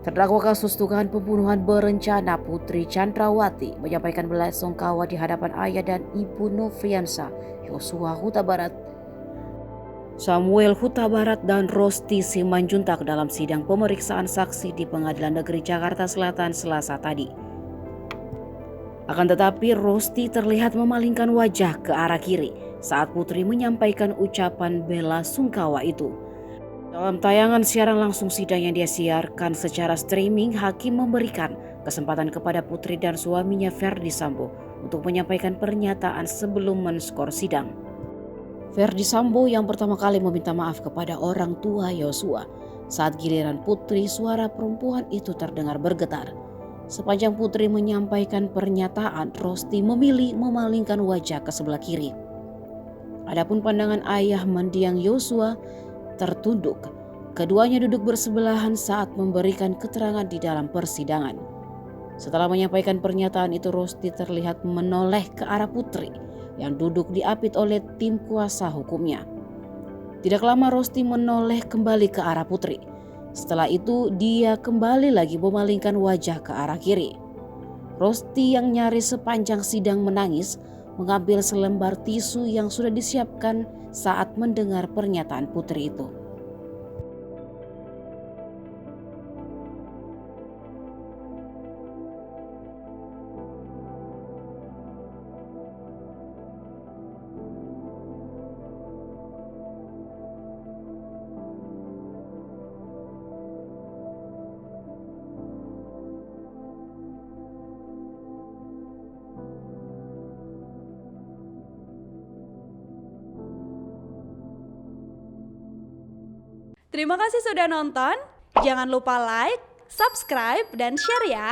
Terdakwa kasus dugaan pembunuhan berencana Putri Chandrawati menyampaikan belasungkawa di hadapan ayah dan ibu Nofriansah Yosua Huta Barat, Samuel Huta Barat dan Rosti Simanjuntak dalam sidang pemeriksaan saksi di Pengadilan Negeri Jakarta Selatan Selasa tadi. Akan tetapi Rosti terlihat memalingkan wajah ke arah kiri saat Putri menyampaikan ucapan bela sungkawa itu. Dalam tayangan siaran langsung sidang yang dia siarkan secara streaming, hakim memberikan kesempatan kepada Putri dan suaminya Ferdy Sambo untuk menyampaikan pernyataan sebelum menskor sidang. Ferdy Sambo yang pertama kali meminta maaf kepada orang tua Yosua. Saat giliran Putri, suara perempuan itu terdengar bergetar. Sepanjang Putri menyampaikan pernyataan, Rosti memilih memalingkan wajah ke sebelah kiri. Adapun pandangan ayah mendiang Yosua tertunduk. Keduanya duduk bersebelahan saat memberikan keterangan di dalam persidangan. Setelah menyampaikan pernyataan itu, Rosti terlihat menoleh ke arah Putri yang duduk diapit oleh tim kuasa hukumnya. Tidak lama Rosti menoleh kembali ke arah Putri. Setelah itu dia kembali lagi memalingkan wajah ke arah kiri. Rosti yang nyaris sepanjang sidang menangis mengambil selembar tisu yang sudah disiapkan saat mendengar pernyataan Putri itu. Terima kasih sudah nonton. Jangan lupa like, subscribe, dan share ya.